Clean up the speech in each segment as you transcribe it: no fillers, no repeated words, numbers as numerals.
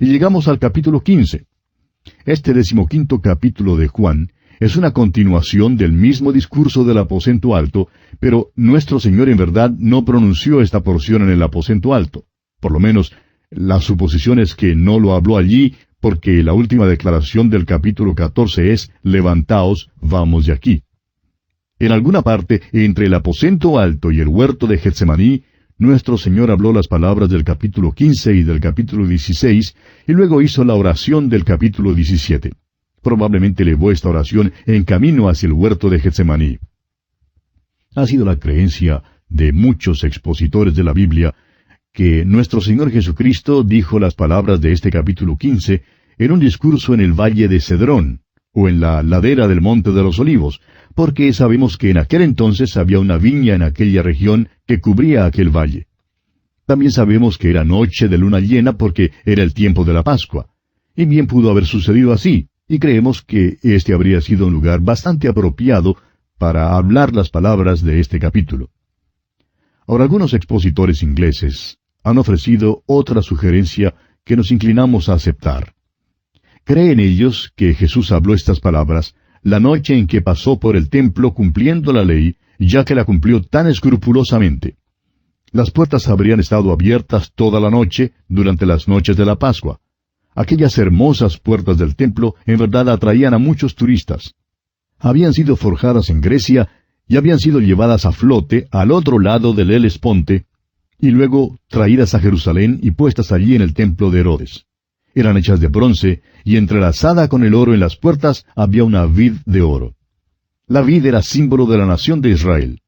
y llegamos al capítulo 15. Este 15º capítulo de Juan es una continuación del mismo discurso del aposento alto, pero nuestro Señor en verdad no pronunció esta porción en el aposento alto. Por lo menos, la suposición es que no lo habló allí, porque la última declaración del capítulo 14 es, levantaos, vamos de aquí. En alguna parte, entre el aposento alto y el huerto de Getsemaní, nuestro Señor habló las palabras del capítulo 15 y del capítulo 16, y luego hizo la oración del capítulo 17. Probablemente elevó esta oración en camino hacia el huerto de Getsemaní. Ha sido la creencia de muchos expositores de la Biblia que nuestro Señor Jesucristo dijo las palabras de este capítulo 15 en un discurso en el valle de Cedrón, o en la ladera del Monte de los Olivos, porque sabemos que en aquel entonces había una viña en aquella región que cubría aquel valle. También sabemos que era noche de luna llena porque era el tiempo de la Pascua. Y bien pudo haber sucedido así, y creemos que este habría sido un lugar bastante apropiado para hablar las palabras de este capítulo. Ahora, algunos expositores ingleses han ofrecido otra sugerencia que nos inclinamos a aceptar. Creen ellos que Jesús habló estas palabras la noche en que pasó por el templo cumpliendo la ley, ya que la cumplió tan escrupulosamente. Las puertas habrían estado abiertas toda la noche durante las noches de la Pascua. Aquellas hermosas puertas del templo en verdad atraían a muchos turistas. Habían sido forjadas en Grecia y habían sido llevadas a flote al otro lado del Helesponte, y luego traídas a Jerusalén y puestas allí en el templo de Herodes. Eran hechas de bronce, y entrelazada con el oro en las puertas había una vid de oro. La vid era símbolo de la nación de Israel.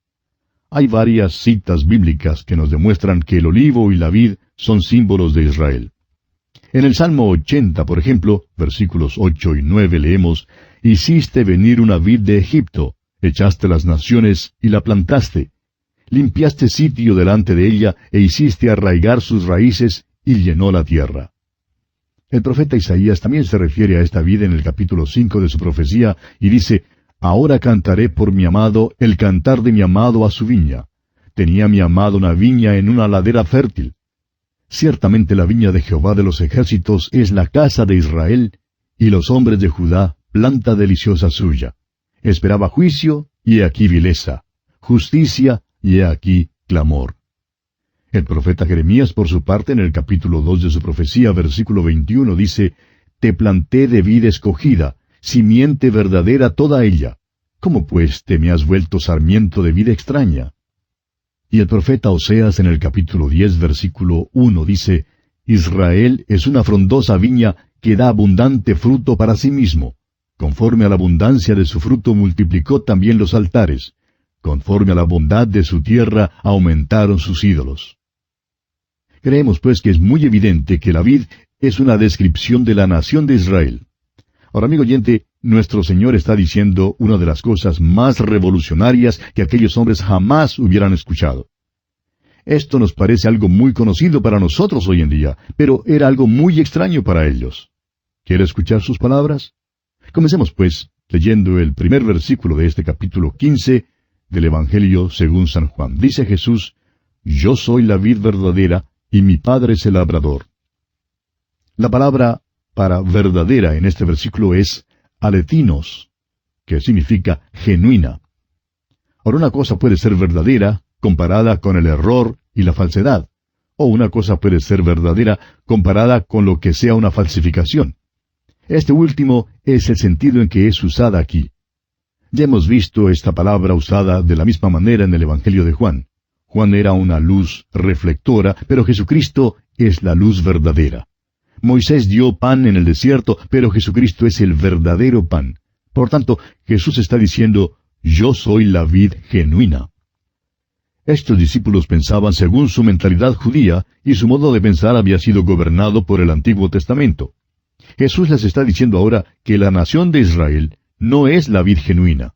Hay varias citas bíblicas que nos demuestran que el olivo y la vid son símbolos de Israel. En el Salmo 80, por ejemplo, versículos 8 y 9 leemos, «Hiciste venir una vid de Egipto, echaste las naciones y la plantaste. Limpiaste sitio delante de ella e hiciste arraigar sus raíces y llenó la tierra». El profeta Isaías también se refiere a esta vid en el capítulo 5 de su profecía y dice, «Ahora cantaré por mi amado el cantar de mi amado a su viña. Tenía mi amado una viña en una ladera fértil». Ciertamente la viña de Jehová de los ejércitos es la casa de Israel, y los hombres de Judá, planta deliciosa suya. Esperaba juicio, y he aquí vileza; justicia, y he aquí clamor. El profeta Jeremías, por su parte, en el capítulo 2 de su profecía, versículo 21, dice, «Te planté de vid escogida, simiente verdadera toda ella. ¿Cómo pues te me has vuelto sarmiento de vid extraña?» Y el profeta Oseas, en el capítulo 10, versículo 1, dice, «Israel es una frondosa viña que da abundante fruto para sí mismo. Conforme a la abundancia de su fruto multiplicó también los altares. Conforme a la bondad de su tierra aumentaron sus ídolos». Creemos pues que es muy evidente que la vid es una descripción de la nación de Israel. Ahora, amigo oyente, nuestro Señor está diciendo una de las cosas más revolucionarias que aquellos hombres jamás hubieran escuchado. Esto nos parece algo muy conocido para nosotros hoy en día, pero era algo muy extraño para ellos. ¿Quiere escuchar sus palabras? Comencemos pues leyendo el primer versículo de este capítulo 15 del Evangelio según San Juan. Dice Jesús, «Yo soy la vid verdadera, y mi Padre es el labrador». La palabra para verdadera en este versículo es aletinos, que significa genuina. Ahora, una cosa puede ser verdadera comparada con el error y la falsedad, o una cosa puede ser verdadera comparada con lo que sea una falsificación. Este último es el sentido en que es usada aquí. Ya hemos visto esta palabra usada de la misma manera en el Evangelio de Juan. Juan era una luz reflectora, pero Jesucristo es la luz verdadera. Moisés dio pan en el desierto, pero Jesucristo es el verdadero pan. Por tanto, Jesús está diciendo, «Yo soy la vid genuina». Estos discípulos pensaban según su mentalidad judía, y su modo de pensar había sido gobernado por el Antiguo Testamento. Jesús les está diciendo ahora que la nación de Israel no es la vid genuina.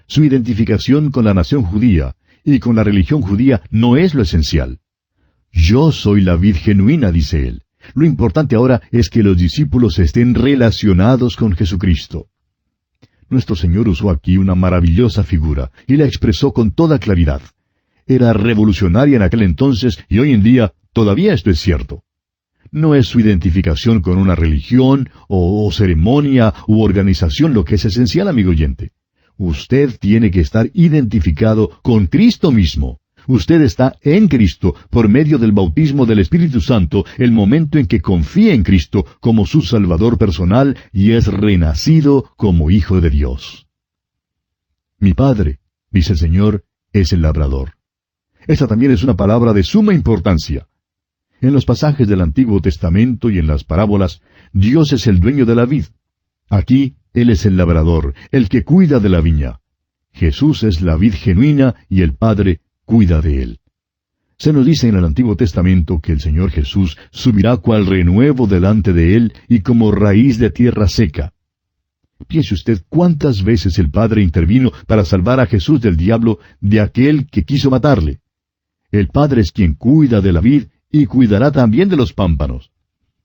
Su identificación con la nación judía y con la religión judía no es lo esencial. «Yo soy la vid genuina», dice él. Lo importante ahora es que los discípulos estén relacionados con Jesucristo. Nuestro Señor usó aquí una maravillosa figura y la expresó con toda claridad. Era revolucionaria en aquel entonces y hoy en día todavía esto es cierto. No es su identificación con una religión o ceremonia u organización lo que es esencial, amigo oyente. Usted tiene que estar identificado con Cristo mismo. Usted está en Cristo por medio del bautismo del Espíritu Santo, el momento en que confía en Cristo como su Salvador personal y es renacido como hijo de Dios. Mi Padre, dice el Señor, es el labrador. Esta también es una palabra de suma importancia. En los pasajes del Antiguo Testamento y en las parábolas, Dios es el dueño de la vid. Aquí, Él es el labrador, el que cuida de la viña. Jesús es la vid genuina y el Padre cuida de Él. Se nos dice en el Antiguo Testamento que el Señor Jesús subirá cual renuevo delante de Él y como raíz de tierra seca. Piense usted cuántas veces el Padre intervino para salvar a Jesús del diablo, de aquel que quiso matarle. El Padre es quien cuida de la vid y cuidará también de los pámpanos.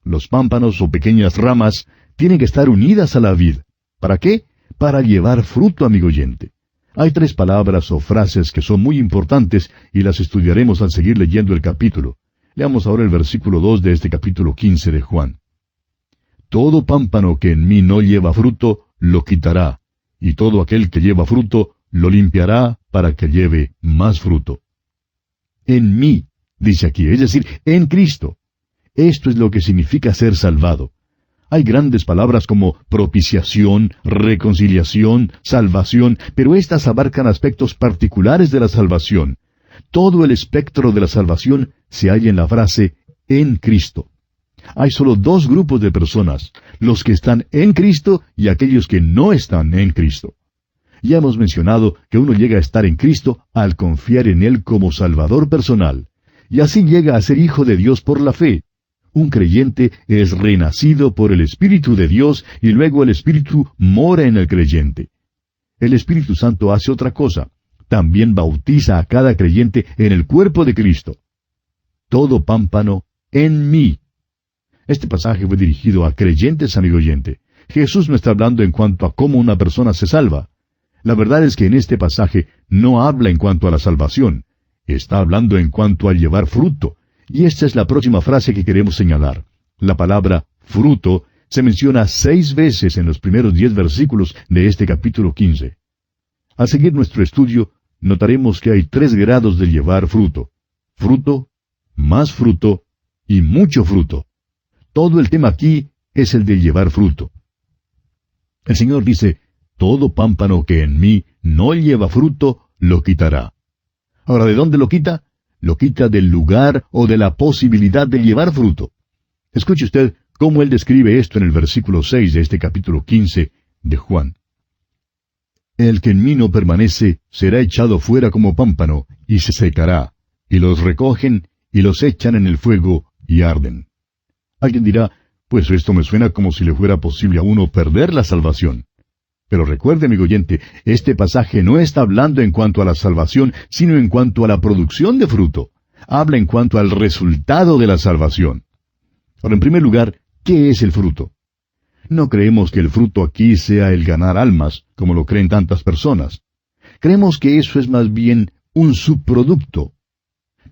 Los pámpanos o pequeñas ramas tienen que estar unidas a la vid. ¿Para qué? Para llevar fruto, amigo oyente. Hay 3 palabras o frases que son muy importantes y las estudiaremos al seguir leyendo el capítulo. Leamos ahora el versículo 2 de este capítulo 15 de Juan. Todo pámpano que en mí no lleva fruto, lo quitará, y todo aquel que lleva fruto, lo limpiará para que lleve más fruto. En mí, dice aquí, es decir, en Cristo. Esto es lo que significa ser salvado. Hay grandes palabras como propiciación, reconciliación, salvación, pero estas abarcan aspectos particulares de la salvación. Todo el espectro de la salvación se halla en la frase en Cristo. Hay solo 2 grupos de personas, los que están en Cristo y aquellos que no están en Cristo. Ya hemos mencionado que uno llega a estar en Cristo al confiar en Él como Salvador personal, y así llega a ser hijo de Dios por la fe. Un creyente es renacido por el Espíritu de Dios y luego el Espíritu mora en el creyente. El Espíritu Santo hace otra cosa. También bautiza a cada creyente en el cuerpo de Cristo. Todo pámpano en mí. Este pasaje fue dirigido a creyentes, amigo oyente. Jesús no está hablando en cuanto a cómo una persona se salva. La verdad es que en este pasaje no habla en cuanto a la salvación. Está hablando en cuanto a llevar fruto. Y esta es la próxima frase que queremos señalar. La palabra fruto se menciona 6 veces en los primeros 10 versículos de este capítulo 15. Al seguir nuestro estudio, notaremos que hay 3 grados de llevar fruto. Fruto, más fruto y mucho fruto. Todo el tema aquí es el de llevar fruto. El Señor dice, todo pámpano que en mí no lleva fruto, lo quitará. Ahora, ¿de dónde lo quita? Lo quita del lugar o de la posibilidad de llevar fruto. Escuche usted cómo Él describe esto en el versículo 6 de este capítulo 15 de Juan. El que en mí no permanece será echado fuera como pámpano, y se secará, y los recogen, y los echan en el fuego, y arden. Alguien dirá, pues esto me suena como si le fuera posible a uno perder la salvación. Pero recuerde, amigo oyente, este pasaje no está hablando en cuanto a la salvación, sino en cuanto a la producción de fruto. Habla en cuanto al resultado de la salvación. Ahora, en primer lugar, ¿qué es el fruto? No creemos que el fruto aquí sea el ganar almas, como lo creen tantas personas. Creemos que eso es más bien un subproducto,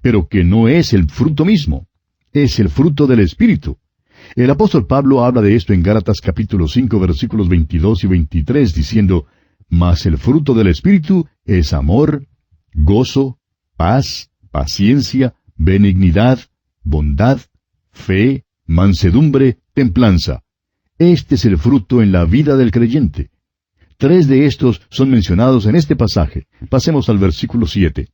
pero que no es el fruto mismo. Es el fruto del Espíritu. El apóstol Pablo habla de esto en Gálatas capítulo 5 versículos 22 y 23, diciendo, Mas el fruto del Espíritu es amor, gozo, paz, paciencia, benignidad, bondad, fe, mansedumbre, templanza. Este es el fruto en la vida del creyente. 3 de estos son mencionados en este pasaje. Pasemos al versículo 7.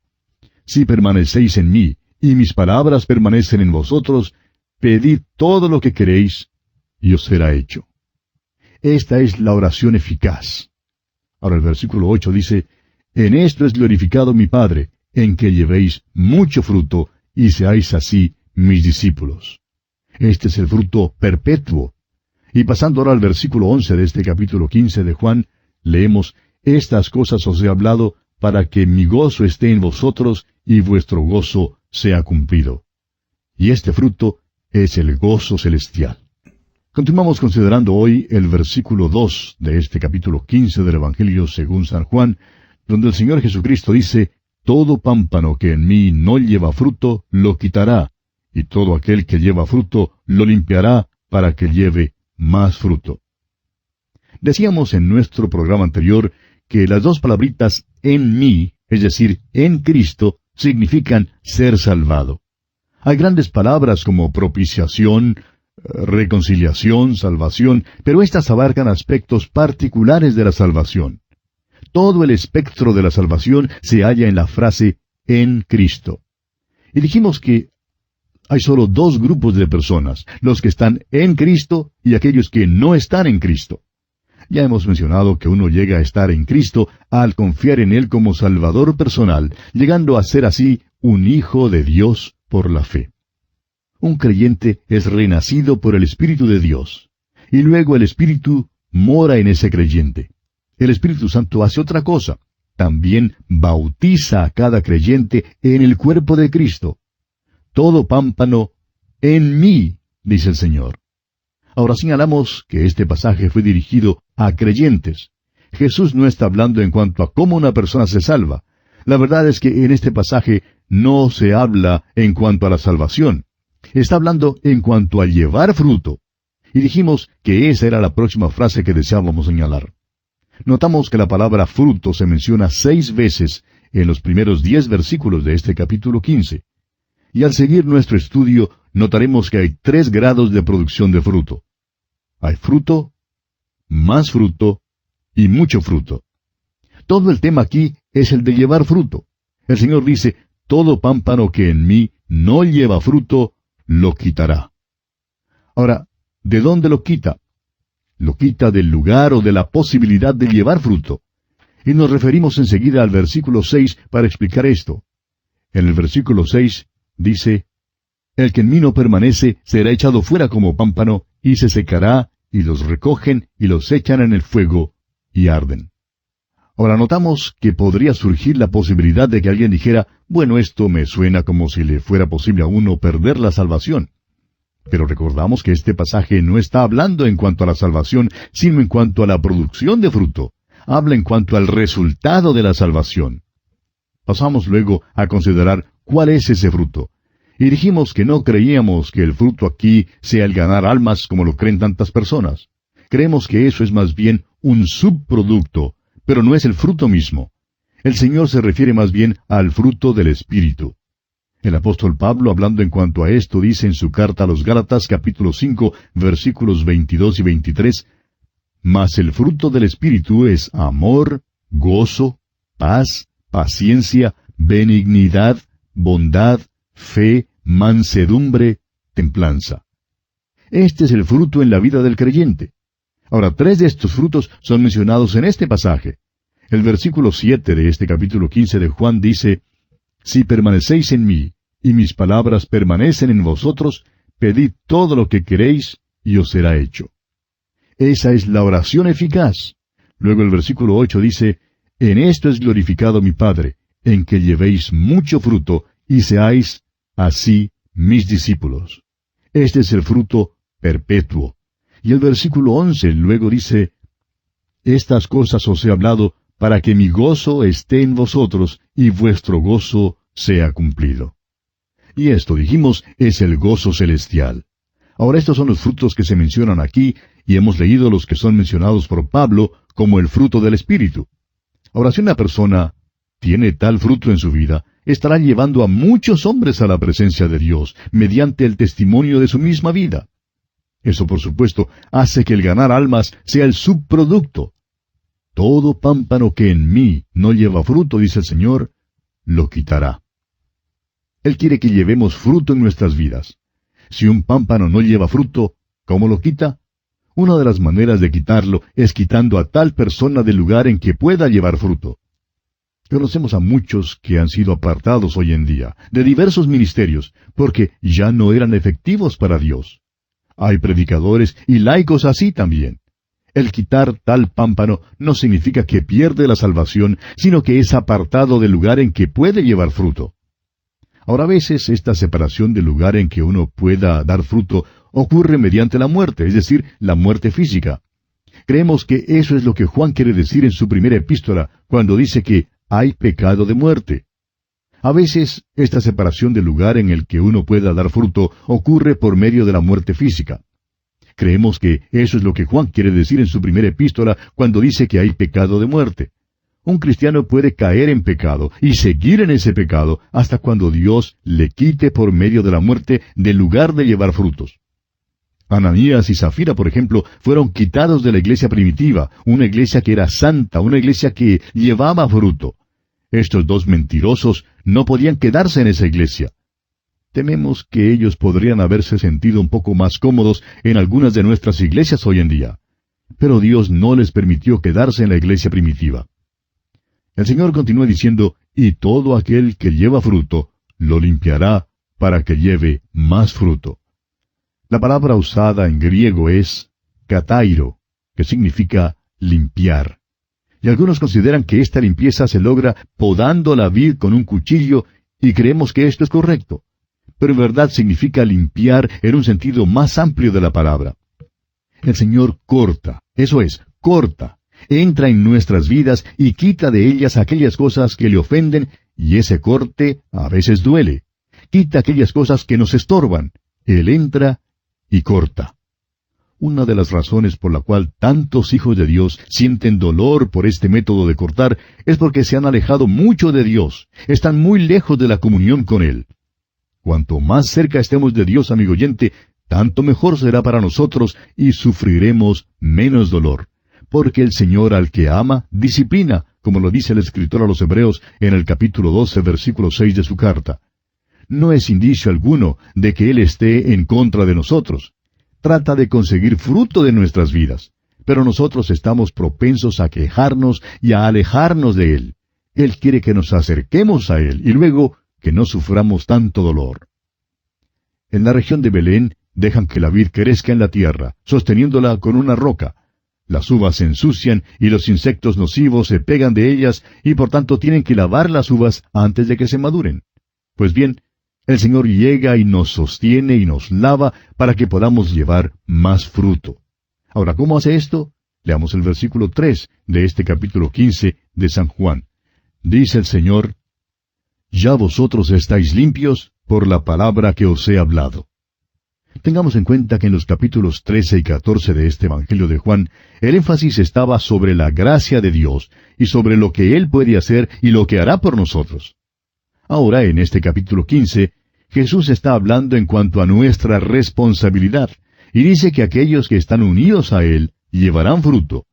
Si permanecéis en mí, y mis palabras permanecen en vosotros, pedid todo lo que queréis, y os será hecho. Esta es la oración eficaz. Ahora el versículo 8 dice, En esto es glorificado mi Padre, en que llevéis mucho fruto, y seáis así mis discípulos. Este es el fruto perpetuo. Y pasando ahora al versículo 11 de este capítulo 15 de Juan, leemos, Estas cosas os he hablado, para que mi gozo esté en vosotros, y vuestro gozo sea cumplido. Y este fruto es el gozo celestial. Continuamos considerando hoy el versículo 2 de este capítulo 15 del Evangelio según San Juan, donde el Señor Jesucristo dice, Todo pámpano que en mí no lleva fruto, lo quitará, y todo aquel que lleva fruto lo limpiará para que lleve más fruto. Decíamos en nuestro programa anterior que las dos palabritas en mí, es decir, en Cristo, significan ser salvado. Hay grandes palabras como propiciación, reconciliación, salvación, pero estas abarcan aspectos particulares de la salvación. Todo el espectro de la salvación se halla en la frase en Cristo. Y dijimos que hay solo dos grupos de personas, los que están en Cristo y aquellos que no están en Cristo. Ya hemos mencionado que uno llega a estar en Cristo al confiar en Él como Salvador personal, llegando a ser así un hijo de Dios por la fe. Un creyente es renacido por el Espíritu de Dios, y luego el Espíritu mora en ese creyente. El Espíritu Santo hace otra cosa, también bautiza a cada creyente en el cuerpo de Cristo. Todo pámpano en mí, dice el Señor. Ahora señalamos que este pasaje fue dirigido a creyentes. Jesús no está hablando en cuanto a cómo una persona se salva. La verdad es que en este pasaje no se habla en cuanto a la salvación. Está hablando en cuanto a llevar fruto. Y dijimos que esa era la próxima frase que deseábamos señalar. Notamos que la palabra fruto se menciona 6 veces en los primeros 10 versículos de este capítulo 15. Y al seguir nuestro estudio, notaremos que hay 3 grados de producción de fruto. Hay fruto, más fruto y mucho fruto. Todo el tema aquí es el de llevar fruto. El Señor dice, todo pámpano que en mí no lleva fruto, lo quitará. Ahora, ¿de dónde lo quita? Lo quita del lugar o de la posibilidad de llevar fruto. Y nos referimos enseguida al versículo 6 para explicar esto. En el versículo 6 dice, el que en mí no permanece será echado fuera como pámpano, y se secará, y los recogen, y los echan en el fuego, y arden. Ahora notamos que podría surgir la posibilidad de que alguien dijera, bueno, esto me suena como si le fuera posible a uno perder la salvación. Pero recordamos que este pasaje no está hablando en cuanto a la salvación, sino en cuanto a la producción de fruto. Habla en cuanto al resultado de la salvación. Pasamos luego a considerar cuál es ese fruto. Y dijimos que no creíamos que el fruto aquí sea el ganar almas como lo creen tantas personas. Creemos que eso es más bien un subproducto, pero no es el fruto mismo. El Señor se refiere más bien al fruto del Espíritu. El apóstol Pablo, hablando en cuanto a esto, dice en su carta a los Gálatas, capítulo 5, versículos 22 y 23, mas el fruto del Espíritu es amor, gozo, paz, paciencia, benignidad, bondad, fe, mansedumbre, templanza. Este es el fruto en la vida del creyente. Ahora, 3 de estos frutos son mencionados en este pasaje. El versículo 7 de este capítulo 15 de Juan dice, si permanecéis en mí, y mis palabras permanecen en vosotros, pedid todo lo que queréis, y os será hecho. Esa es la oración eficaz. Luego el versículo 8 dice, en esto es glorificado mi Padre, en que llevéis mucho fruto, y seáis así mis discípulos. Este es el fruto perpetuo. Y el versículo 11 luego dice, estas cosas os he hablado para que mi gozo esté en vosotros y vuestro gozo sea cumplido. Y esto, dijimos, es el gozo celestial. Ahora estos son los frutos que se mencionan aquí, y hemos leído los que son mencionados por Pablo como el fruto del Espíritu. Ahora, si una persona tiene tal fruto en su vida, estará llevando a muchos hombres a la presencia de Dios, mediante el testimonio de su misma vida. Eso, por supuesto, hace que el ganar almas sea el subproducto. Todo pámpano que en mí no lleva fruto, dice el Señor, lo quitará. Él quiere que llevemos fruto en nuestras vidas. Si un pámpano no lleva fruto, ¿cómo lo quita? Una de las maneras de quitarlo es quitando a tal persona del lugar en que pueda llevar fruto. Conocemos a muchos que han sido apartados hoy en día, de diversos ministerios, porque ya no eran efectivos para Dios. Hay predicadores y laicos así también. El quitar tal pámpano no significa que pierde la salvación, sino que es apartado del lugar en que puede llevar fruto. Ahora, a veces esta separación del lugar en que uno pueda dar fruto ocurre mediante la muerte, es decir, la muerte física. Creemos que eso es lo que Juan quiere decir en su primera epístola, cuando dice que hay pecado de muerte. A veces, esta separación del lugar en el que uno pueda dar fruto ocurre por medio de la muerte física. Creemos que eso es lo que Juan quiere decir en su primera epístola cuando dice que hay pecado de muerte. Un cristiano puede caer en pecado y seguir en ese pecado hasta cuando Dios le quite por medio de la muerte del lugar de llevar frutos. Ananías y Zafira, por ejemplo, fueron quitados de la iglesia primitiva, una iglesia que era santa, una iglesia que llevaba fruto. Estos dos mentirosos no podían quedarse en esa iglesia. Tememos que ellos podrían haberse sentido un poco más cómodos en algunas de nuestras iglesias hoy en día. Pero Dios no les permitió quedarse en la iglesia primitiva. El Señor continúa diciendo, y todo aquel que lleva fruto, lo limpiará para que lleve más fruto. La palabra usada en griego es katairo, que significa limpiar. Y algunos consideran que esta limpieza se logra podando la vid con un cuchillo, y creemos que esto es correcto. Pero en verdad significa limpiar en un sentido más amplio de la palabra. El Señor corta, eso es, corta. Entra en nuestras vidas y quita de ellas aquellas cosas que le ofenden, y ese corte a veces duele. Quita aquellas cosas que nos estorban. Él entra y corta. Una de las razones por la cual tantos hijos de Dios sienten dolor por este método de cortar es porque se han alejado mucho de Dios, están muy lejos de la comunión con Él. Cuanto más cerca estemos de Dios, amigo oyente, tanto mejor será para nosotros y sufriremos menos dolor. Porque el Señor al que ama, disciplina, como lo dice el escritor a los Hebreos en el capítulo 12, versículo 6 de su carta. No es indicio alguno de que Él esté en contra de nosotros. Trata de conseguir fruto de nuestras vidas, pero nosotros estamos propensos a quejarnos y a alejarnos de Él. Él quiere que nos acerquemos a Él y luego que no suframos tanto dolor. En la región de Belén dejan que la vid crezca en la tierra, sosteniéndola con una roca. Las uvas se ensucian y los insectos nocivos se pegan de ellas y por tanto tienen que lavar las uvas antes de que se maduren. Pues bien, el Señor llega y nos sostiene y nos lava para que podamos llevar más fruto. Ahora, ¿cómo hace esto? Leamos el versículo 3 de este capítulo 15 de San Juan. Dice el Señor, «Ya vosotros estáis limpios por la palabra que os he hablado». Tengamos en cuenta que en los capítulos 13 y 14 de este Evangelio de Juan, el énfasis estaba sobre la gracia de Dios y sobre lo que Él puede hacer y lo que hará por nosotros. Ahora, en este capítulo 15, Jesús está hablando en cuanto a nuestra responsabilidad, y dice que aquellos que están unidos a Él llevarán fruto.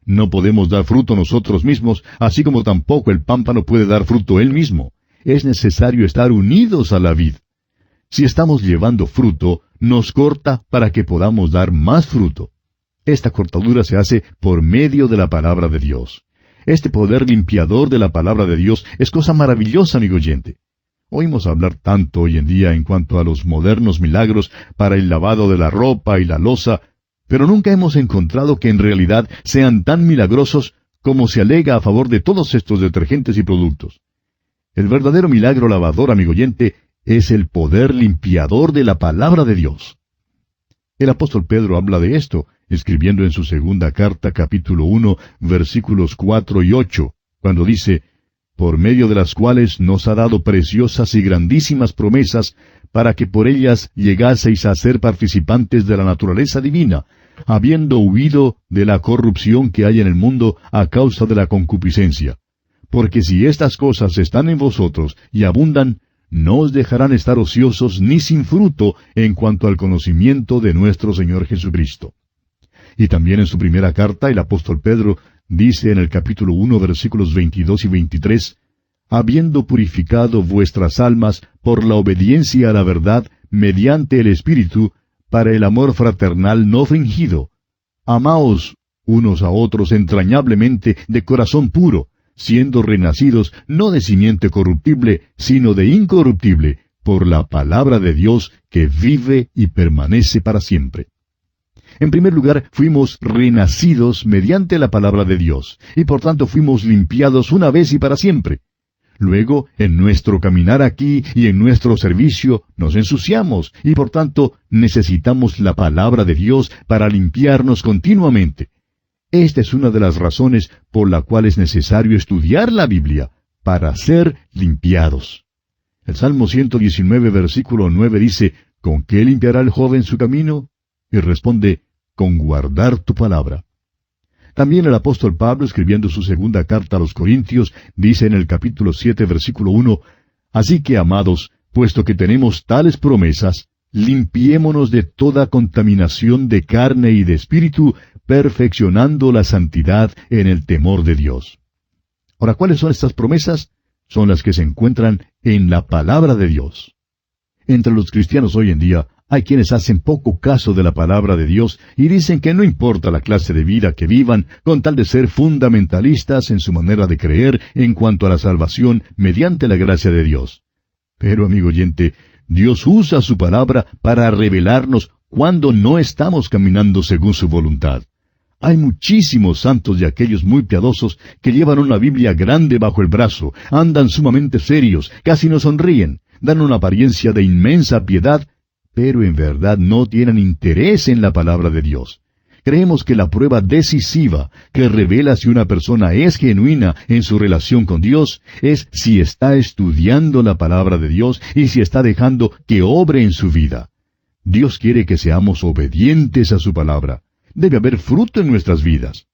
No podemos dar fruto nosotros mismos, así como tampoco el pámpano puede dar fruto él mismo. Es necesario estar unidos a la vid. Si estamos llevando fruto, nos corta para que podamos dar más fruto. Esta cortadura se hace por medio de la palabra de Dios. Este poder limpiador de la palabra de Dios es cosa maravillosa, amigo oyente. Oímos hablar tanto hoy en día en cuanto a los modernos milagros para el lavado de la ropa y la loza, pero nunca hemos encontrado que en realidad sean tan milagrosos como se alega a favor de todos estos detergentes y productos. El verdadero milagro lavador, amigo oyente, es el poder limpiador de la palabra de Dios. El apóstol Pedro habla de esto, escribiendo en su segunda carta, capítulo 1, versículos 4 y 8, cuando dice, «Por medio de las cuales nos ha dado preciosas y grandísimas promesas, para que por ellas llegaseis a ser participantes de la naturaleza divina, habiendo huido de la corrupción que hay en el mundo a causa de la concupiscencia. Porque si estas cosas están en vosotros y abundan, no os dejarán estar ociosos ni sin fruto en cuanto al conocimiento de nuestro Señor Jesucristo». Y también en su primera carta el apóstol Pedro dice en el capítulo 1, versículos 22 y 23, «Habiendo purificado vuestras almas por la obediencia a la verdad mediante el Espíritu, para el amor fraternal no fingido. Amaos unos a otros entrañablemente de corazón puro, siendo renacidos no de simiente corruptible, sino de incorruptible, por la palabra de Dios que vive y permanece para siempre». En primer lugar, fuimos renacidos mediante la palabra de Dios, y por tanto fuimos limpiados una vez y para siempre. Luego, en nuestro caminar aquí y en nuestro servicio, nos ensuciamos, y por tanto necesitamos la palabra de Dios para limpiarnos continuamente. Esta es una de las razones por la cual es necesario estudiar la Biblia, para ser limpiados. El Salmo 119, versículo 9 dice, ¿con qué limpiará el joven su camino? Y responde, con guardar tu palabra. También el apóstol Pablo, escribiendo su segunda carta a los Corintios, dice en el capítulo 7, versículo 1, así que, amados, puesto que tenemos tales promesas, limpiémonos de toda contaminación de carne y de espíritu, perfeccionando la santidad en el temor de Dios. Ahora, ¿cuáles son estas promesas? Son las que se encuentran en la palabra de Dios. Entre los cristianos hoy en día, hay quienes hacen poco caso de la palabra de Dios y dicen que no importa la clase de vida que vivan, con tal de ser fundamentalistas en su manera de creer en cuanto a la salvación mediante la gracia de Dios. Pero, amigo oyente, Dios usa su palabra para revelarnos cuando no estamos caminando según su voluntad. Hay muchísimos santos y aquellos muy piadosos que llevan una Biblia grande bajo el brazo, andan sumamente serios, casi no sonríen, dan una apariencia de inmensa piedad, pero en verdad no tienen interés en la palabra de Dios. Creemos que la prueba decisiva que revela si una persona es genuina en su relación con Dios es si está estudiando la palabra de Dios y si está dejando que obre en su vida. Dios quiere que seamos obedientes a su palabra. Debe haber fruto en nuestras vidas.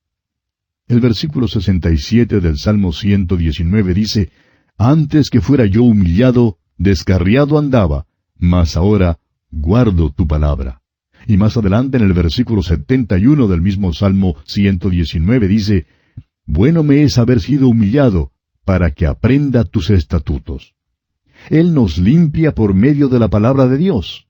El versículo 67 del Salmo 119 dice, antes que fuera yo humillado, descarriado andaba, mas ahora guardo tu palabra. Y más adelante en el versículo 71 del mismo Salmo 119 dice, bueno me es haber sido humillado, para que aprenda tus estatutos. Él nos limpia por medio de la palabra de Dios.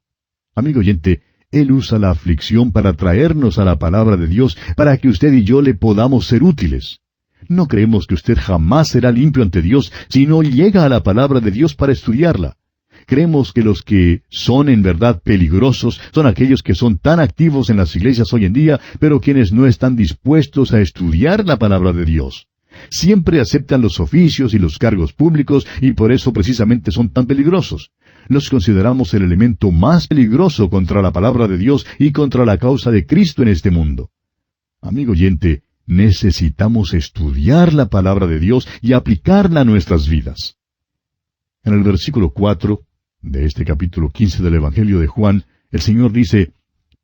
Amigo oyente, Él usa la aflicción para traernos a la palabra de Dios, para que usted y yo le podamos ser útiles. No creemos que usted jamás será limpio ante Dios si no llega a la palabra de Dios para estudiarla. Creemos que los que son en verdad peligrosos son aquellos que son tan activos en las iglesias hoy en día, pero quienes no están dispuestos a estudiar la palabra de Dios. Siempre aceptan los oficios y los cargos públicos y por eso precisamente son tan peligrosos. Los consideramos el elemento más peligroso contra la palabra de Dios y contra la causa de Cristo en este mundo. Amigo oyente, necesitamos estudiar la palabra de Dios y aplicarla a nuestras vidas. En el versículo 4 de este capítulo 15 del Evangelio de Juan, el Señor dice,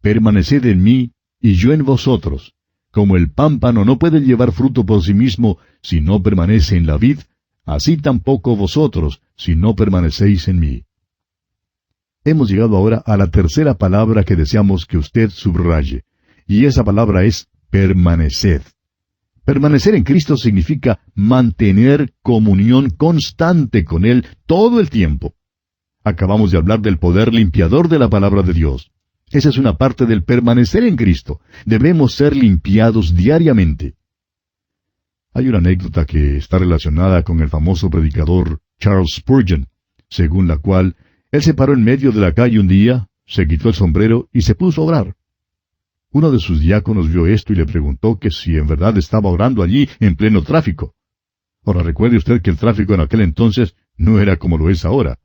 permaneced en mí y yo en vosotros. Como el pámpano no puede llevar fruto por sí mismo si no permanece en la vid, así tampoco vosotros si no permanecéis en mí. Hemos llegado ahora a la tercera palabra que deseamos que usted subraye, y esa palabra es permaneced. Permanecer en Cristo significa mantener comunión constante con Él todo el tiempo. Acabamos de hablar del poder limpiador de la palabra de Dios. Esa es una parte del permanecer en Cristo. Debemos ser limpiados diariamente. Hay una anécdota que está relacionada con el famoso predicador Charles Spurgeon, según la cual él se paró en medio de la calle un día, se quitó el sombrero y se puso a orar. Uno de sus diáconos vio esto y le preguntó que si en verdad estaba orando allí en pleno tráfico. Ahora recuerde usted que el tráfico en aquel entonces no era como lo es ahora.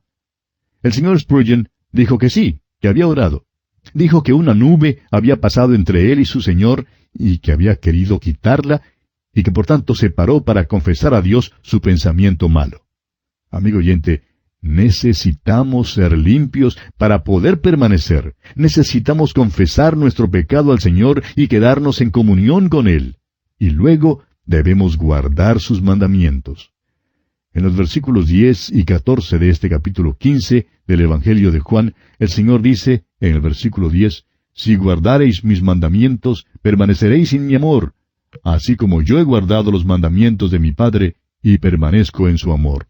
El señor Spurgeon dijo que sí, que había orado. Dijo que una nube había pasado entre él y su Señor y que había querido quitarla y que por tanto se paró para confesar a Dios su pensamiento malo. Amigo oyente, necesitamos ser limpios para poder permanecer. Necesitamos confesar nuestro pecado al Señor y quedarnos en comunión con Él. Y luego debemos guardar sus mandamientos. En los versículos 10 y 14 de este capítulo 15 del Evangelio de Juan, el Señor dice, en el versículo 10, si guardareis mis mandamientos, permaneceréis en mi amor, así como yo he guardado los mandamientos de mi Padre, y permanezco en su amor.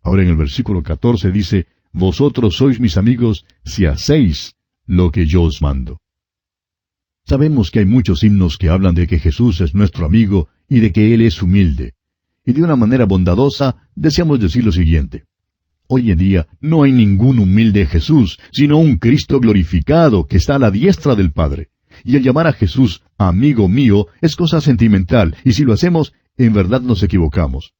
Ahora en el versículo 14 dice, vosotros sois mis amigos si hacéis lo que yo os mando. Sabemos que hay muchos himnos que hablan de que Jesús es nuestro amigo y de que Él es humilde. Y de una manera bondadosa deseamos decir lo siguiente. Hoy en día no hay ningún humilde Jesús, sino un Cristo glorificado que está a la diestra del Padre. Y el llamar a Jesús amigo mío es cosa sentimental, y si lo hacemos, en verdad nos equivocamos.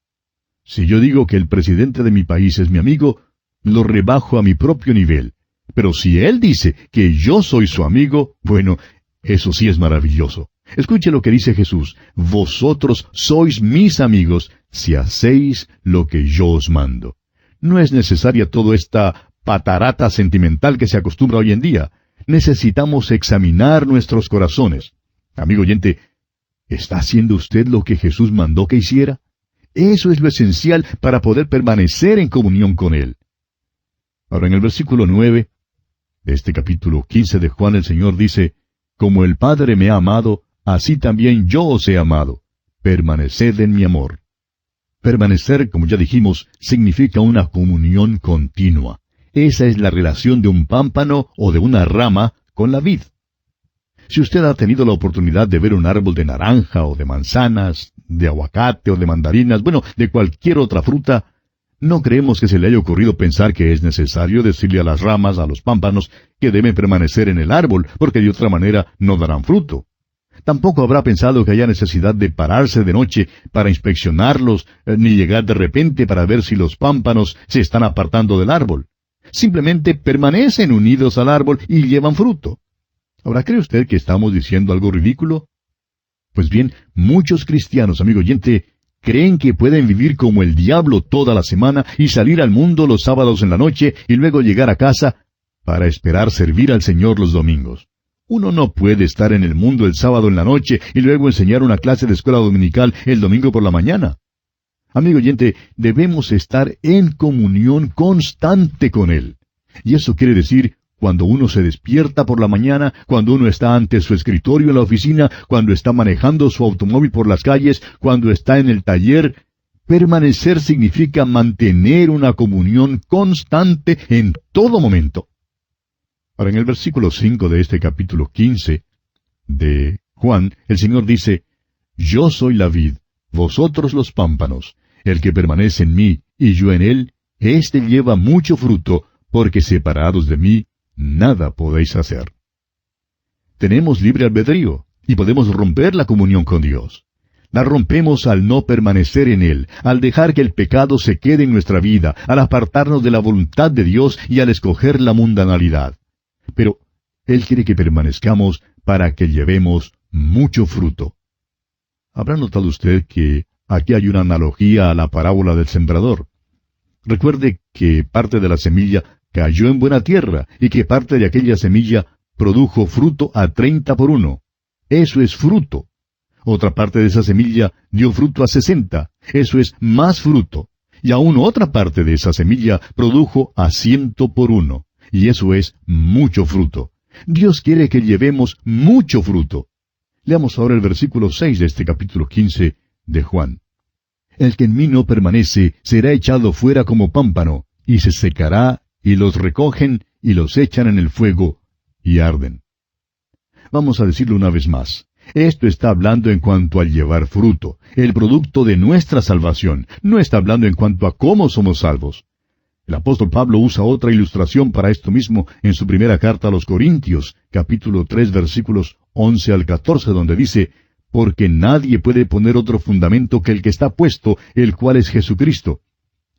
Si yo digo que el presidente de mi país es mi amigo, lo rebajo a mi propio nivel. Pero si él dice que yo soy su amigo, bueno, eso sí es maravilloso. Escuche lo que dice Jesús, vosotros sois mis amigos si hacéis lo que yo os mando. No es necesaria toda esta patarata sentimental que se acostumbra hoy en día. Necesitamos examinar nuestros corazones. Amigo oyente, ¿está haciendo usted lo que Jesús mandó que hiciera? Eso es lo esencial para poder permanecer en comunión con Él. Ahora en el versículo 9 de este capítulo 15 de Juan, el Señor dice, «Como el Padre me ha amado, así también yo os he amado. Permaneced en mi amor». Permanecer, como ya dijimos, significa una comunión continua. Esa es la relación de un pámpano o de una rama con la vid. Si usted ha tenido la oportunidad de ver un árbol de naranja o de manzanas, de aguacate o de mandarinas, bueno, de cualquier otra fruta, no creemos que se le haya ocurrido pensar que es necesario decirle a las ramas, a los pámpanos, que deben permanecer en el árbol, porque de otra manera no darán fruto. Tampoco habrá pensado que haya necesidad de pararse de noche para inspeccionarlos, ni llegar de repente para ver si los pámpanos se están apartando del árbol. Simplemente permanecen unidos al árbol y llevan fruto. Ahora, ¿cree usted que estamos diciendo algo ridículo? Pues bien, muchos cristianos, amigo oyente, creen que pueden vivir como el diablo toda la semana y salir al mundo los sábados en la noche y luego llegar a casa para esperar servir al Señor los domingos. Uno no puede estar en el mundo el sábado en la noche y luego enseñar una clase de escuela dominical el domingo por la mañana. Amigo oyente, debemos estar en comunión constante con Él. Y eso quiere decir, cuando uno se despierta por la mañana, cuando uno está ante su escritorio en la oficina, cuando está manejando su automóvil por las calles, cuando está en el taller, permanecer significa mantener una comunión constante en todo momento. Ahora, en el versículo 5 de este capítulo 15 de Juan, el Señor dice, «Yo soy la vid, vosotros los pámpanos. El que permanece en mí y yo en él, éste lleva mucho fruto, porque separados de mí, nada podéis hacer». Tenemos libre albedrío y podemos romper la comunión con Dios. La rompemos al no permanecer en Él, al dejar que el pecado se quede en nuestra vida, al apartarnos de la voluntad de Dios y al escoger la mundanalidad. Pero Él quiere que permanezcamos para que llevemos mucho fruto. ¿Habrá notado usted que aquí hay una analogía a la parábola del sembrador? Recuerde que parte de la semilla cayó en buena tierra y que parte de aquella semilla produjo fruto a 30 por 1. Eso es fruto. Otra parte de esa semilla dio fruto a 60. Eso es más fruto. Y aún otra parte de esa semilla produjo a 100 por 1. Y eso es mucho fruto. Dios quiere que llevemos mucho fruto. Leamos ahora el versículo 6 de este capítulo 15 de Juan. «El que en mí no permanece será echado fuera como pámpano, y se secará, y los recogen, y los echan en el fuego, y arden». Vamos a decirlo una vez más. Esto está hablando en cuanto al llevar fruto, el producto de nuestra salvación. No está hablando en cuanto a cómo somos salvos. El apóstol Pablo usa otra ilustración para esto mismo en su primera carta a los Corintios, capítulo 3, versículos 11 al 14, donde dice, «Porque nadie puede poner otro fundamento que el que está puesto, el cual es Jesucristo.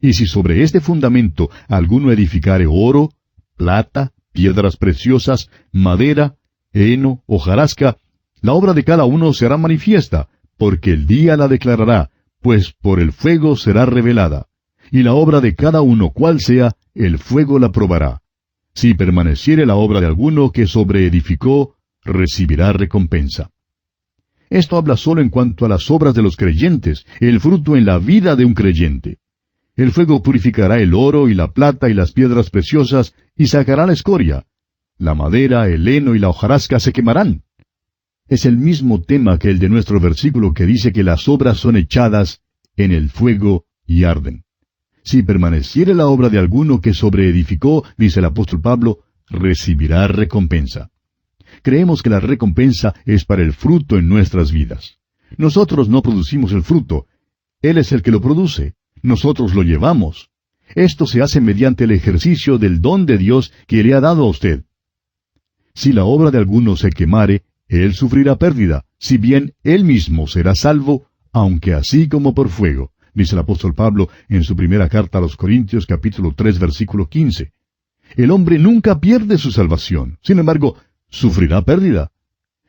Y si sobre este fundamento alguno edificare oro, plata, piedras preciosas, madera, heno, hojarasca, la obra de cada uno será manifiesta, porque el día la declarará, pues por el fuego será revelada. Y la obra de cada uno, cual sea, el fuego la probará. Si permaneciere la obra de alguno que sobreedificó, recibirá recompensa». Esto habla solo en cuanto a las obras de los creyentes, el fruto en la vida de un creyente. El fuego purificará el oro y la plata y las piedras preciosas, y sacará la escoria. La madera, el heno y la hojarasca se quemarán. Es el mismo tema que el de nuestro versículo que dice que las obras son echadas en el fuego y arden. Si permaneciere la obra de alguno que sobreedificó, dice el apóstol Pablo, recibirá recompensa. Creemos que la recompensa es para el fruto en nuestras vidas. Nosotros no producimos el fruto. Él es el que lo produce. Nosotros lo llevamos. Esto se hace mediante el ejercicio del don de Dios que le ha dado a usted. Si la obra de alguno se quemare, él sufrirá pérdida, si bien él mismo será salvo, aunque así como por fuego, dice el apóstol Pablo en su primera carta a los Corintios, capítulo 3, versículo 15. El hombre nunca pierde su salvación. Sin embargo, sufrirá pérdida.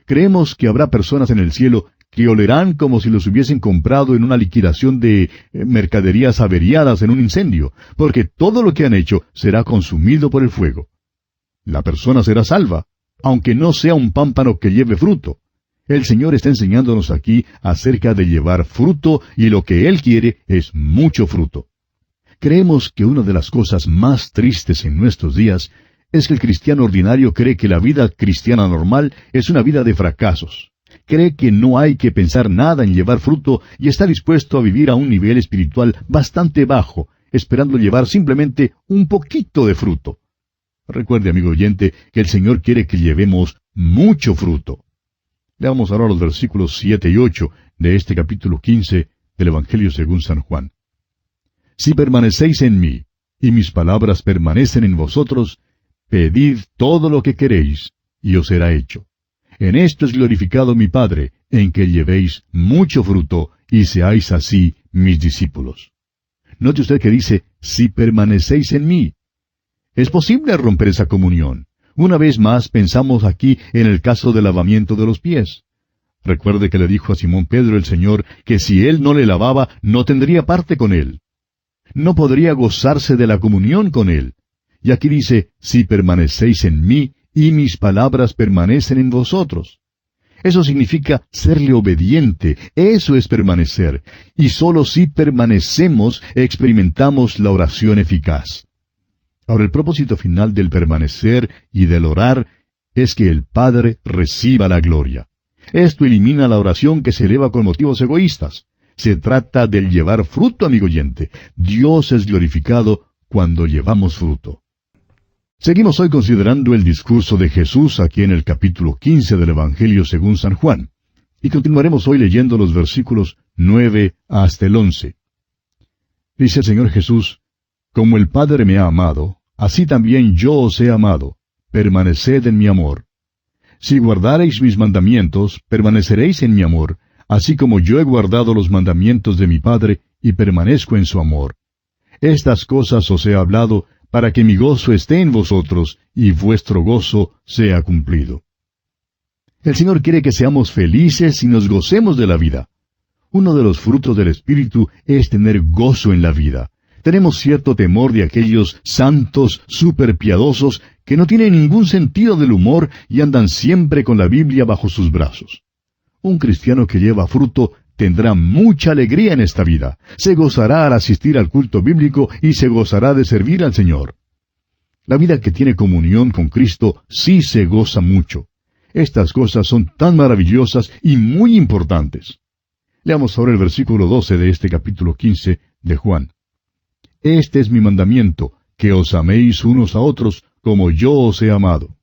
Creemos que habrá personas en el cielo que olerán como si los hubiesen comprado en una liquidación de mercaderías averiadas en un incendio, porque todo lo que han hecho será consumido por el fuego. La persona será salva, aunque no sea un pámpano que lleve fruto. El Señor está enseñándonos aquí acerca de llevar fruto, y lo que Él quiere es mucho fruto. Creemos que una de las cosas más tristes en nuestros días es que el cristiano ordinario cree que la vida cristiana normal es una vida de fracasos. Cree que no hay que pensar nada en llevar fruto y está dispuesto a vivir a un nivel espiritual bastante bajo, esperando llevar simplemente un poquito de fruto. Recuerde, amigo oyente, que el Señor quiere que llevemos mucho fruto. Leamos ahora los versículos 7 y 8 de este capítulo 15 del Evangelio según San Juan. Si permanecéis en mí, y mis palabras permanecen en vosotros, pedid todo lo que queréis, y os será hecho. En esto es glorificado mi Padre, en que llevéis mucho fruto, y seáis así mis discípulos. Note usted que dice, si permanecéis en mí. Es posible romper esa comunión. Una vez más pensamos aquí en el caso del lavamiento de los pies. Recuerde que le dijo a Simón Pedro el Señor que si él no le lavaba, no tendría parte con él. No podría gozarse de la comunión con él. Y aquí dice, si permanecéis en mí, y mis palabras permanecen en vosotros. Eso significa serle obediente, eso es permanecer. Y sólo si permanecemos, experimentamos la oración eficaz. Ahora, el propósito final del permanecer y del orar es que el Padre reciba la gloria. Esto elimina la oración que se eleva con motivos egoístas. Se trata del llevar fruto, amigo oyente. Dios es glorificado cuando llevamos fruto. Seguimos hoy considerando el discurso de Jesús aquí en el capítulo 15 del Evangelio según San Juan. Y continuaremos hoy leyendo los versículos 9 hasta el 11. Dice el Señor Jesús, como el Padre me ha amado, así también yo os he amado. Permaneced en mi amor. Si guardareis mis mandamientos, permaneceréis en mi amor, así como yo he guardado los mandamientos de mi Padre, y permanezco en su amor. Estas cosas os he hablado, para que mi gozo esté en vosotros, y vuestro gozo sea cumplido. El Señor quiere que seamos felices y nos gocemos de la vida. Uno de los frutos del Espíritu es tener gozo en la vida. Tenemos cierto temor de aquellos santos superpiadosos que no tienen ningún sentido del humor y andan siempre con la Biblia bajo sus brazos. Un cristiano que lleva fruto tendrá mucha alegría en esta vida. Se gozará al asistir al culto bíblico y se gozará de servir al Señor. La vida que tiene comunión con Cristo sí se goza mucho. Estas cosas son tan maravillosas y muy importantes. Leamos ahora el versículo 12 de este capítulo 15 de Juan. Este es mi mandamiento, que os améis unos a otros como yo os he amado.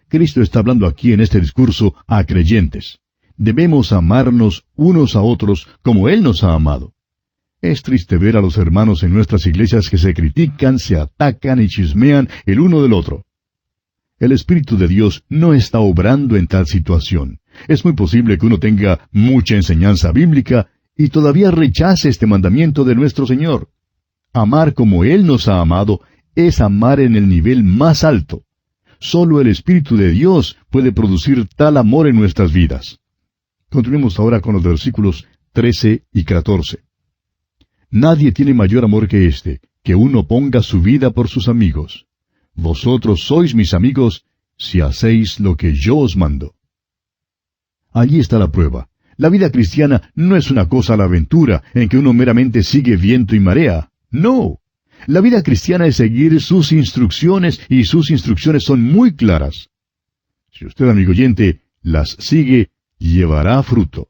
Cristo está hablando aquí en este discurso a creyentes. Debemos amarnos unos a otros como Él nos ha amado. Es triste ver a los hermanos en nuestras iglesias que se critican, se atacan y chismean el uno del otro. El Espíritu de Dios no está obrando en tal situación. Es muy posible que uno tenga mucha enseñanza bíblica y todavía rechace este mandamiento de nuestro Señor. Amar como Él nos ha amado es amar en el nivel más alto. Solo el Espíritu de Dios puede producir tal amor en nuestras vidas. Continuemos ahora con los versículos 13 y 14. Nadie tiene mayor amor que este, que uno ponga su vida por sus amigos. Vosotros sois mis amigos, si hacéis lo que yo os mando. Allí está la prueba. La vida cristiana no es una cosa a la aventura, en que uno meramente sigue viento y marea. No. La vida cristiana es seguir sus instrucciones, y sus instrucciones son muy claras. Si usted, amigo oyente, las sigue, llevará fruto.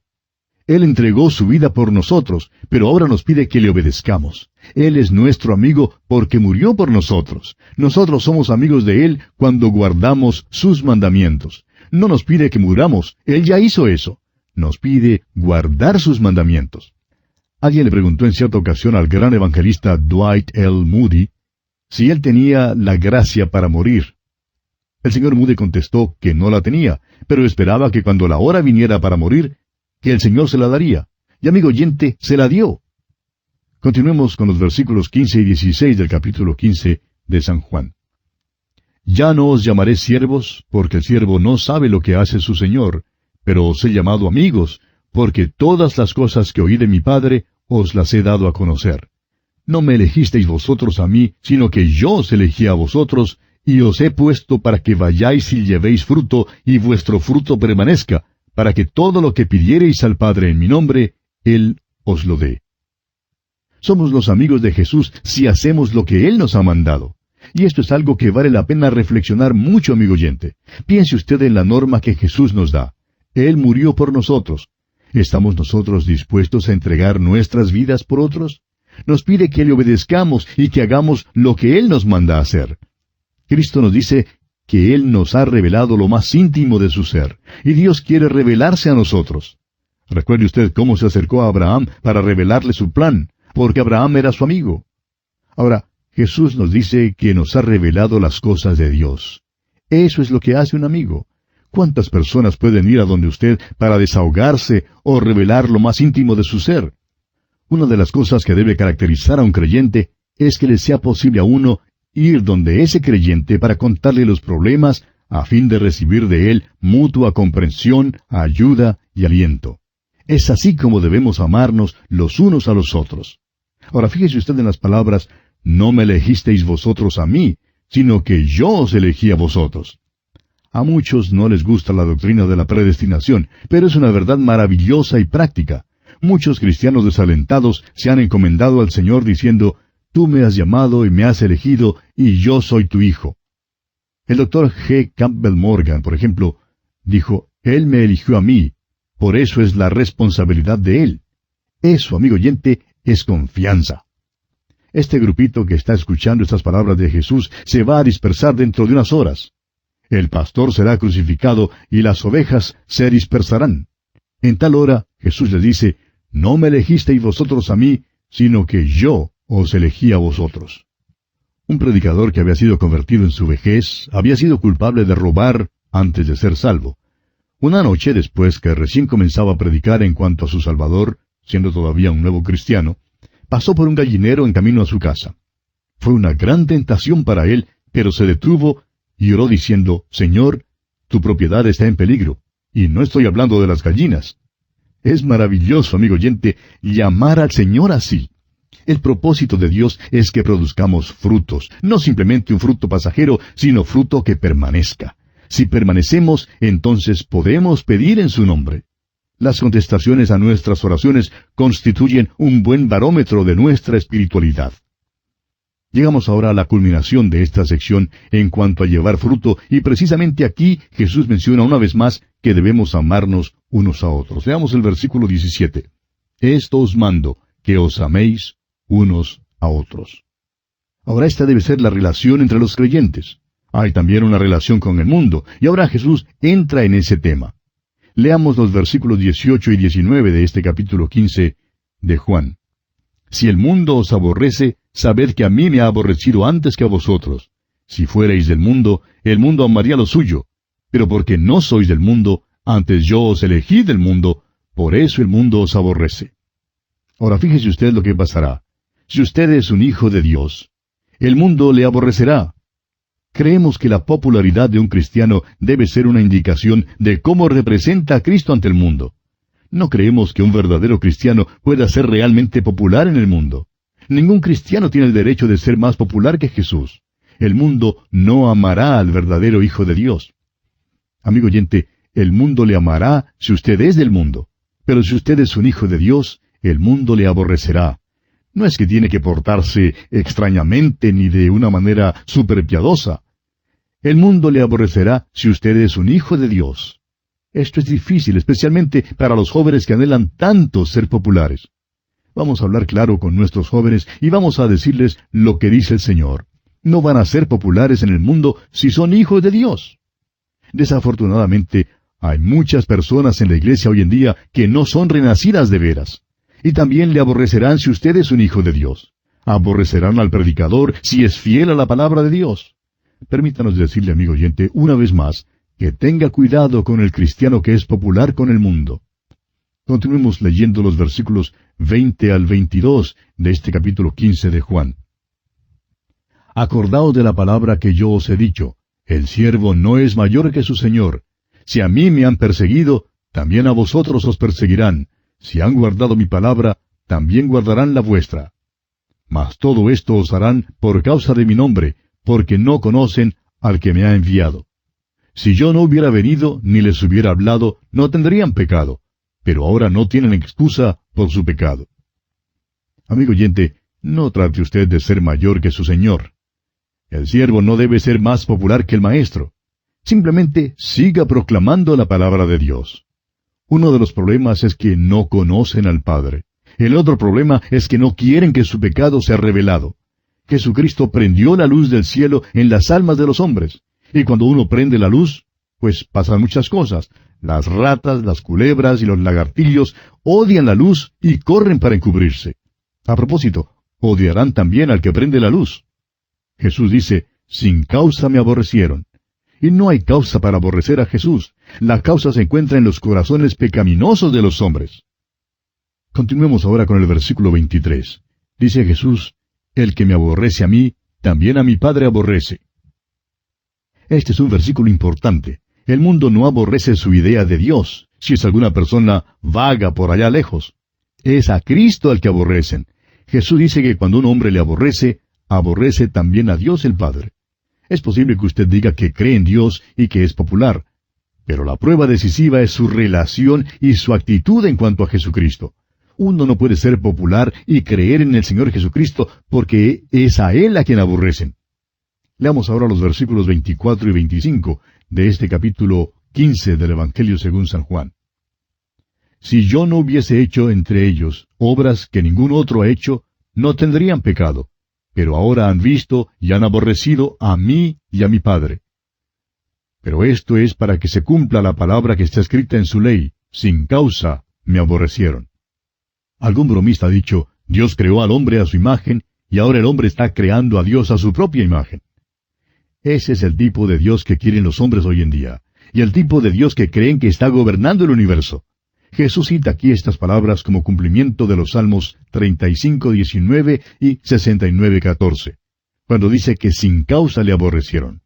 Él entregó su vida por nosotros, pero ahora nos pide que le obedezcamos. Él es nuestro amigo porque murió por nosotros. Nosotros somos amigos de Él cuando guardamos sus mandamientos. No nos pide que muramos, Él ya hizo eso. Nos pide guardar sus mandamientos. Alguien le preguntó en cierta ocasión al gran evangelista Dwight L. Moody si él tenía la gracia para morir. El señor Moody contestó que no la tenía, pero esperaba que cuando la hora viniera para morir, que el Señor se la daría. Y amigo oyente, se la dio. Continuemos con los versículos 15 y 16 del capítulo 15 de San Juan. Ya no os llamaré siervos, porque el siervo no sabe lo que hace su Señor, pero os he llamado amigos, porque todas las cosas que oí de mi Padre os las he dado a conocer. No me elegisteis vosotros a mí, sino que yo os elegí a vosotros, y os he puesto para que vayáis y llevéis fruto, y vuestro fruto permanezca, para que todo lo que pidiereis al Padre en mi nombre, Él os lo dé. Somos los amigos de Jesús si hacemos lo que Él nos ha mandado. Y esto es algo que vale la pena reflexionar mucho, amigo oyente. Piense usted en la norma que Jesús nos da. Él murió por nosotros. ¿Estamos nosotros dispuestos a entregar nuestras vidas por otros? Nos pide que le obedezcamos y que hagamos lo que Él nos manda hacer. Cristo nos dice que Él nos ha revelado lo más íntimo de su ser, y Dios quiere revelarse a nosotros. Recuerde usted cómo se acercó a Abraham para revelarle su plan, porque Abraham era su amigo. Ahora, Jesús nos dice que nos ha revelado las cosas de Dios. Eso es lo que hace un amigo. ¿Cuántas personas pueden ir a donde usted para desahogarse o revelar lo más íntimo de su ser? Una de las cosas que debe caracterizar a un creyente es que le sea posible a uno ir donde ese creyente para contarle los problemas a fin de recibir de él mutua comprensión, ayuda y aliento. Es así como debemos amarnos los unos a los otros. Ahora fíjese usted en las palabras, no me elegisteis vosotros a mí, sino que yo os elegí a vosotros. A muchos no les gusta la doctrina de la predestinación, pero es una verdad maravillosa y práctica. Muchos cristianos desalentados se han encomendado al Señor diciendo, tú me has llamado y me has elegido, y yo soy tu hijo. El doctor G. Campbell Morgan, por ejemplo, dijo, Él me eligió a mí, por eso es la responsabilidad de Él. Eso, amigo oyente, es confianza. Este grupito que está escuchando estas palabras de Jesús se va a dispersar dentro de unas horas. El pastor será crucificado y las ovejas se dispersarán. En tal hora, Jesús les dice, no me elegisteis vosotros a mí, sino que yo os elegí a vosotros. Un predicador que había sido convertido en su vejez había sido culpable de robar antes de ser salvo. Una noche después que recién comenzaba a predicar en cuanto a su Salvador, siendo todavía un nuevo cristiano, pasó por un gallinero en camino a su casa. Fue una gran tentación para él, pero se detuvo y oró diciendo, Señor, tu propiedad está en peligro, y no estoy hablando de las gallinas. Es maravilloso, amigo oyente, llamar al Señor así. El propósito de Dios es que produzcamos frutos, no simplemente un fruto pasajero, sino fruto que permanezca. Si permanecemos, entonces podemos pedir en su nombre. Las contestaciones a nuestras oraciones constituyen un buen barómetro de nuestra espiritualidad. Llegamos ahora a la culminación de esta sección en cuanto a llevar fruto, y precisamente aquí Jesús menciona una vez más que debemos amarnos unos a otros. Leamos el versículo 17. Esto os mando, que os améis unos a otros. Ahora esta debe ser la relación entre los creyentes. Hay también una relación con el mundo, y ahora Jesús entra en ese tema. Leamos los versículos 18 y 19 de este capítulo 15 de Juan. Si el mundo os aborrece, sabed que a mí me ha aborrecido antes que a vosotros. Si fuerais del mundo, el mundo amaría lo suyo. Pero porque no sois del mundo, antes yo os elegí del mundo, por eso el mundo os aborrece. Ahora fíjese usted lo que pasará. Si usted es un hijo de Dios, el mundo le aborrecerá. Creemos que la popularidad de un cristiano debe ser una indicación de cómo representa a Cristo ante el mundo. No creemos que un verdadero cristiano pueda ser realmente popular en el mundo. Ningún cristiano tiene el derecho de ser más popular que Jesús. El mundo no amará al verdadero Hijo de Dios. Amigo oyente, el mundo le amará si usted es del mundo. Pero si usted es un hijo de Dios, el mundo le aborrecerá. No es que tiene que portarse extrañamente ni de una manera superpiadosa. El mundo le aborrecerá si usted es un hijo de Dios. Esto es difícil, especialmente para los jóvenes que anhelan tanto ser populares. Vamos a hablar claro con nuestros jóvenes y vamos a decirles lo que dice el Señor. No van a ser populares en el mundo si son hijos de Dios. Desafortunadamente, hay muchas personas en la iglesia hoy en día que no son renacidas de veras. Y también le aborrecerán si usted es un hijo de Dios. Aborrecerán al predicador si es fiel a la palabra de Dios. Permítanos decirle, amigo oyente, una vez más, que tenga cuidado con el cristiano que es popular con el mundo. Continuemos leyendo los versículos 20 al 22 de este capítulo 15 de Juan. Acordaos de la palabra que yo os he dicho, el siervo no es mayor que su señor. Si a mí me han perseguido, también a vosotros os perseguirán. Si han guardado mi palabra, también guardarán la vuestra. Mas todo esto os harán por causa de mi nombre, porque no conocen al que me ha enviado. Si yo no hubiera venido ni les hubiera hablado, no tendrían pecado, pero ahora no tienen excusa por su pecado. Amigo oyente, no trate usted de ser mayor que su Señor. El siervo no debe ser más popular que el maestro. Simplemente siga proclamando la palabra de Dios. Uno de los problemas es que no conocen al Padre. El otro problema es que no quieren que su pecado sea revelado. Jesucristo prendió la luz del cielo en las almas de los hombres. Y cuando uno prende la luz, pues pasan muchas cosas. Las ratas, las culebras y los lagartillos odian la luz y corren para encubrirse. A propósito, odiarán también al que prende la luz. Jesús dice, sin causa me aborrecieron. Y no hay causa para aborrecer a Jesús. La causa se encuentra en los corazones pecaminosos de los hombres. Continuemos ahora con el versículo 23. Dice Jesús, el que me aborrece a mí, también a mi Padre aborrece. Este es un versículo importante. El mundo no aborrece su idea de Dios, si es alguna persona vaga por allá lejos. Es a Cristo al que aborrecen. Jesús dice que cuando un hombre le aborrece, aborrece también a Dios el Padre. Es posible que usted diga que cree en Dios y que es popular, pero la prueba decisiva es su relación y su actitud en cuanto a Jesucristo. Uno no puede ser popular y creer en el Señor Jesucristo porque es a Él a quien aborrecen. Leamos ahora los versículos 24 y 25 de este capítulo 15 del Evangelio según San Juan. Si yo no hubiese hecho entre ellos obras que ningún otro ha hecho, no tendrían pecado. Pero ahora han visto y han aborrecido a mí y a mi Padre. Pero esto es para que se cumpla la palabra que está escrita en su ley, sin causa me aborrecieron. Algún bromista ha dicho, Dios creó al hombre a su imagen, y ahora el hombre está creando a Dios a su propia imagen. Ese es el tipo de Dios que quieren los hombres hoy en día, y el tipo de Dios que creen que está gobernando el universo. Jesús cita aquí estas palabras como cumplimiento de los Salmos 35:19 y 69:14, cuando dice que sin causa le aborrecieron.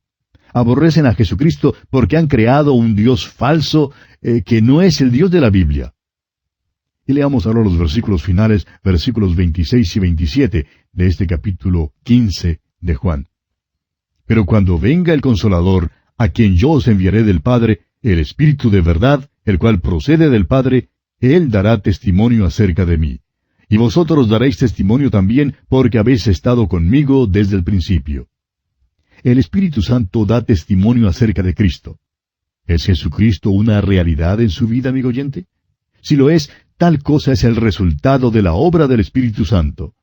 Aborrecen a Jesucristo porque han creado un Dios falso que no es el Dios de la Biblia. Y leamos ahora los versículos finales, versículos 26 y 27 de este capítulo 15 de Juan. Pero cuando venga el Consolador, a quien yo os enviaré del Padre, el Espíritu de verdad, el cual procede del Padre, Él dará testimonio acerca de mí. Y vosotros daréis testimonio también, porque habéis estado conmigo desde el principio. El Espíritu Santo da testimonio acerca de Cristo. ¿Es Jesucristo una realidad en su vida, amigo oyente? Si lo es, tal cosa es el resultado de la obra del Espíritu Santo.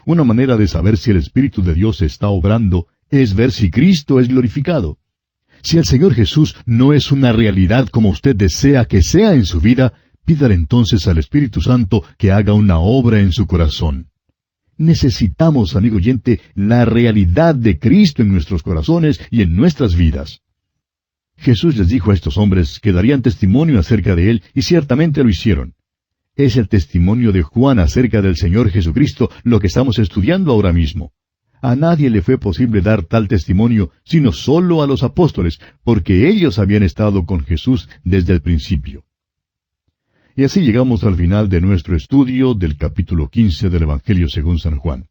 Una manera de saber si el Espíritu de Dios está obrando es ver si Cristo es glorificado. Si el Señor Jesús no es una realidad como usted desea que sea en su vida, pídale entonces al Espíritu Santo que haga una obra en su corazón. Necesitamos, amigo oyente, la realidad de Cristo en nuestros corazones y en nuestras vidas. Jesús les dijo a estos hombres que darían testimonio acerca de Él, y ciertamente lo hicieron. Es el testimonio de Juan acerca del Señor Jesucristo lo que estamos estudiando ahora mismo. A nadie le fue posible dar tal testimonio, sino solo a los apóstoles, porque ellos habían estado con Jesús desde el principio. Y así llegamos al final de nuestro estudio del capítulo 15 del Evangelio según San Juan.